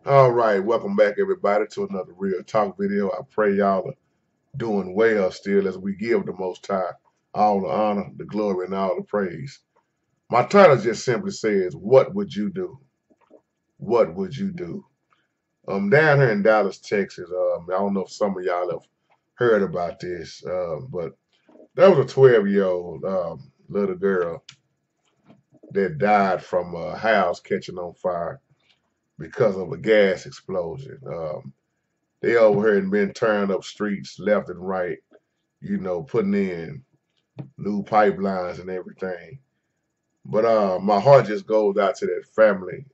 All right, welcome back everybody to another Real Talk video. I pray y'all are doing well still as we give the Most High all the honor, the glory, and all the praise. My title just simply says, what would you do? What would you do? Down here in Dallas, Texas, I don't know if some of y'all have heard about this, but there was a 12-year-old little girl that died from a house catching on fire because of a gas explosion. They over here and been tearing up streets left and right, putting in new pipelines and everything. But my heart just goes out to that family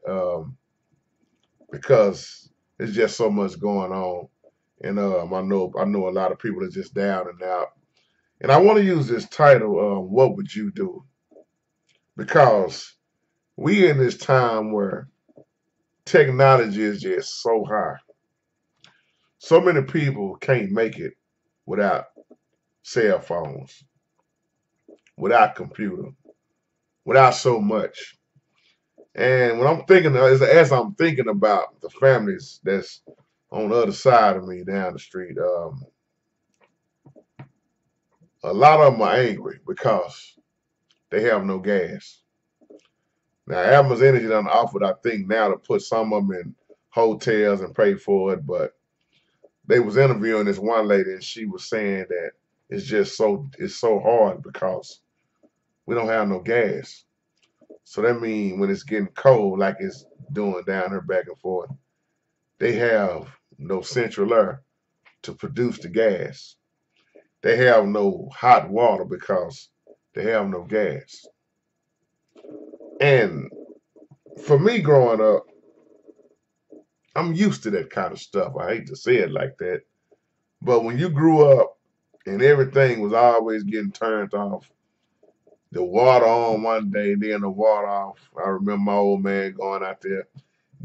because there's just so much going on, and I know a lot of people are just down and out. And I want to use this title, "What Would You Do?" Because we in this time where technology is just so high. So many people can't make it without cell phones, without computer, without so much. And when I'm thinking, as I'm thinking about the families that's on the other side of me down the street, a lot of them are angry because they have no gas. Now, Adams Energy done offered, I think, now to put some of them in hotels and pay for it, but they was interviewing this one lady and she was saying that it's so hard because we don't have no gas. So that means when it's getting cold, like it's doing down here back and forth, they have no central air to produce the gas. They have no hot water because they have no gas. And for me growing up, I'm used to that kind of stuff. I hate to say it like that. But when you grew up and everything was always getting turned off, the water on one day, then the water off. I remember my old man going out there,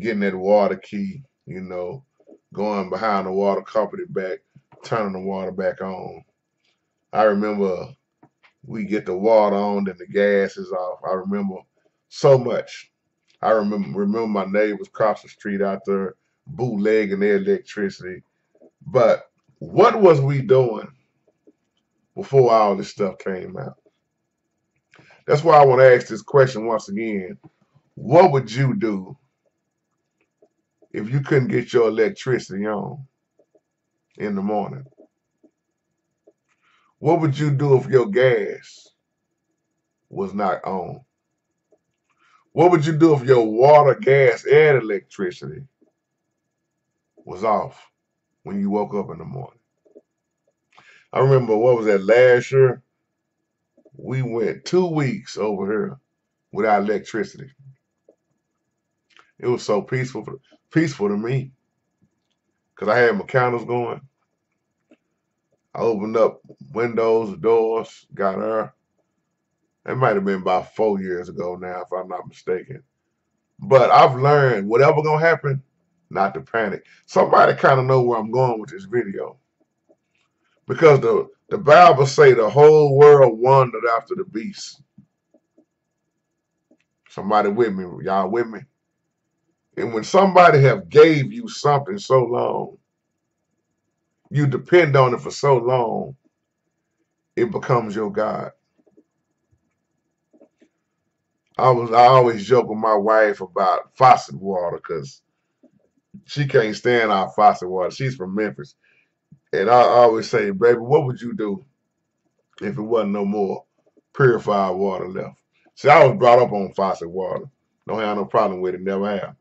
getting that water key, going behind the water company back, turning the water back on. I remember we get the water on, then the gas is off. I remember so much. I remember my neighbors across the street out there bootlegging their electricity. But what was we doing before all this stuff came out? That's why I want to ask this question once again. What would you do if you couldn't get your electricity on in the morning? What would you do if your gas was not on? What would you do if your water, gas, and electricity was off when you woke up in the morning? I remember, what was that, last year? We went 2 weeks over here without electricity. It was so peaceful to me because I had my candles going. I opened up windows, doors, got air. It might have been about 4 years ago now, if I'm not mistaken. But I've learned whatever gonna happen, not to panic. Somebody kind of know where I'm going with this video because the Bible say the whole world wandered after the beast. Somebody with me, y'all with me? And when somebody have gave you something so long, you depend on it for so long, it becomes your God. I always joke with my wife about faucet water because she can't stand our faucet water. She's from Memphis. And I always say, baby, what would you do if it wasn't no more purified water left? See, I was brought up on faucet water. Don't have no problem with it, never have.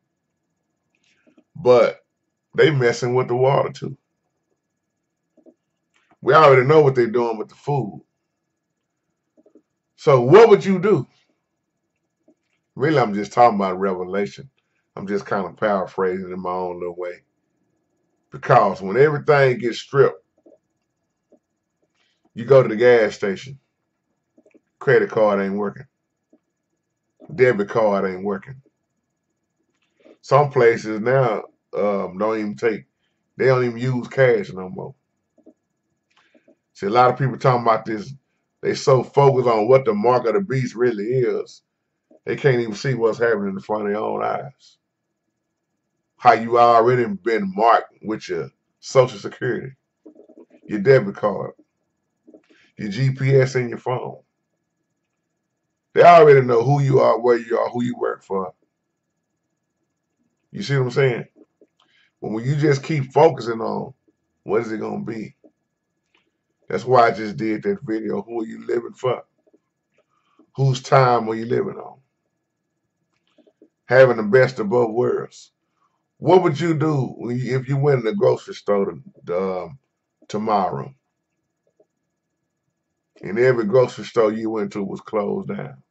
But they messing with the water too. We already know what they're doing with the food. So what would you do? Really, I'm just talking about Revelation. I'm just kind of paraphrasing in my own little way. Because when everything gets stripped, you go to the gas station, credit card ain't working, debit card ain't working. Some places now they don't even use cash no more. See, a lot of people talking about this. They so focused on what the mark of the beast really is, they can't even see what's happening in front of their own eyes. how you already been marked with your social security, your debit card, your GPS in your phone. They already know who you are, where you are, who you work for. You see what I'm saying? But when you just keep focusing on what is it gonna be, that's why I just did that video. Who are you living for? Whose time are you living on? Having the best of both worlds. What would you do if you went in the grocery store tomorrow and every grocery store you went to was closed down?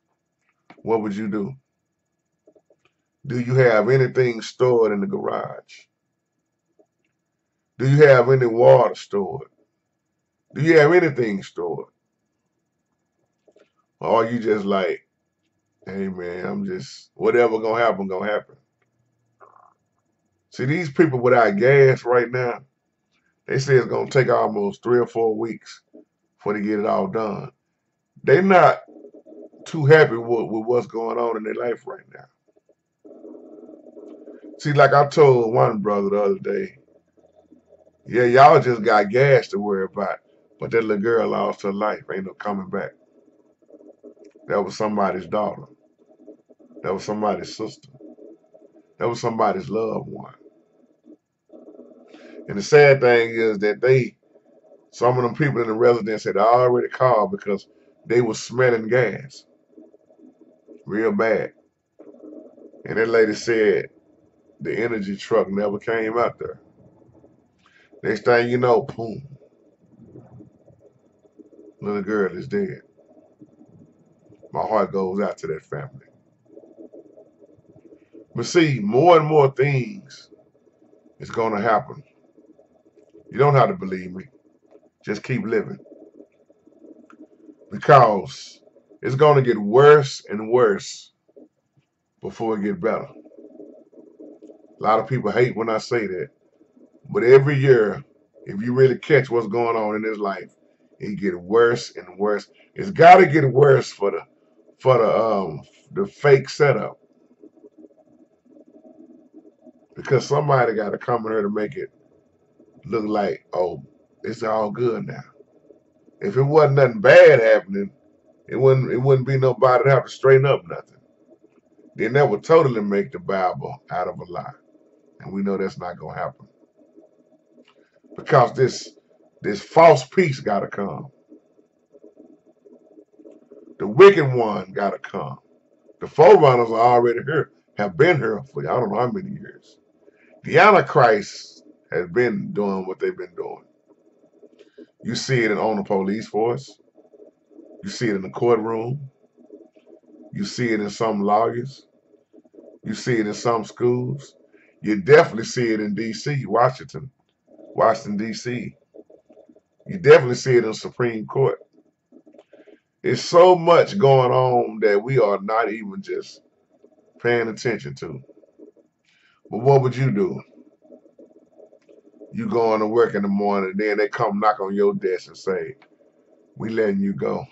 What would you do? Do you have anything stored in the garage? Do you have any water stored? Do you have anything stored? Or are you just like, hey man, I'm just, whatever gonna happen. See, these people without gas right now, they say it's gonna take almost 3 or 4 weeks before they get it all done. They're not too happy with what's going on in their life right now. See, like I told one brother the other day, yeah, y'all just got gas to worry about, but that little girl lost her life. Ain't no coming back. That was somebody's daughter. That was somebody's sister. That was somebody's loved one. And the sad thing is that some of them people in the residence had already called because they were smelling gas real bad. And that lady said the energy truck never came out there. Next thing you know, boom, little girl is dead. My heart goes out to that family. But see, more and more things is going to happen. You don't have to believe me. Just keep living. Because it's going to get worse and worse before it get better. A lot of people hate when I say that. But every year, if you really catch what's going on in his life, it get worse and worse. It's got to get worse for the fake setup, because somebody got to come in here to make it look like, oh, it's all good now. If it wasn't nothing bad happening, it wouldn't be nobody to have to straighten up nothing. Then that would totally make the Bible out of a lie, and we know that's not gonna happen, because this false peace got to come. The wicked one got to come. The forerunners are already here, have been here for I don't know how many years. The Antichrist has been doing what they've been doing. You see it on the police force. You see it in the courtroom. You see it in some lawyers. You see it in some schools. You definitely see it in D.C., Washington, D.C. You definitely see it in the Supreme Court. It's so much going on that we are not even just paying attention to. But what would you do? You going to work in the morning, then they come knock on your desk and say, we letting you go.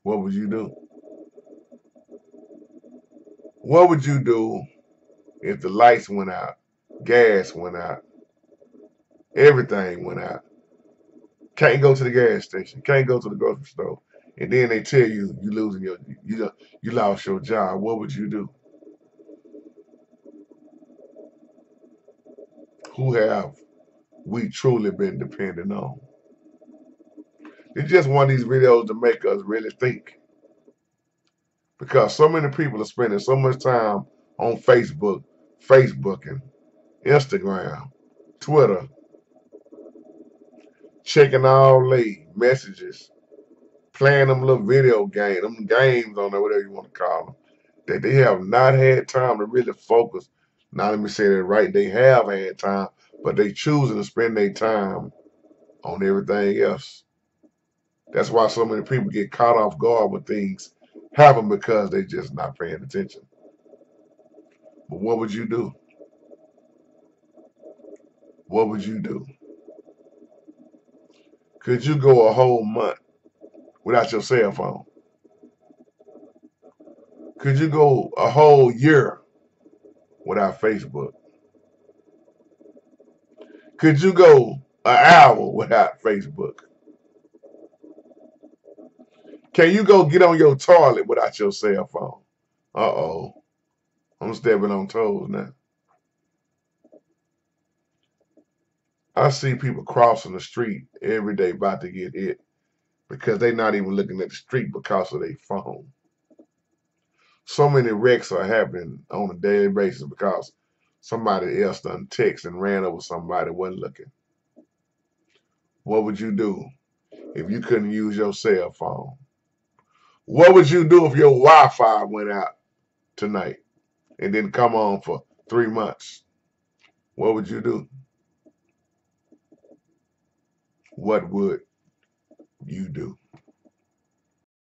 What would you do? What would you do if the lights went out, gas went out, everything went out? Can't go to the gas station, can't go to the grocery store, and then they tell you you lost your job. What would you do? Who have we truly been depending on? It's just one of these videos to make us really think, because so many people are spending so much time on Facebooking, Instagram, Twitter, checking all late messages, playing them little video games, them games on there, whatever you want to call them, that they have not had time to really focus. Now let me say that right, they have had time, but they choosing to spend their time on everything else. That's why so many people get caught off guard when things happen, because they just not paying attention. But what would you do? What would you do? Could you go a whole month without your cell phone? Could you go a whole year without Facebook? Could you go an hour without Facebook? Can you go get on your toilet without your cell phone? Uh-oh. I'm stepping on toes now. I see people crossing the street every day about to get hit because they're not even looking at the street because of their phone. So many wrecks are happening on a daily basis because somebody else done text and ran over somebody wasn't looking. What would you do if you couldn't use your cell phone? What would you do if your Wi-Fi went out tonight and didn't come on for 3 months? What would you do? What would you do?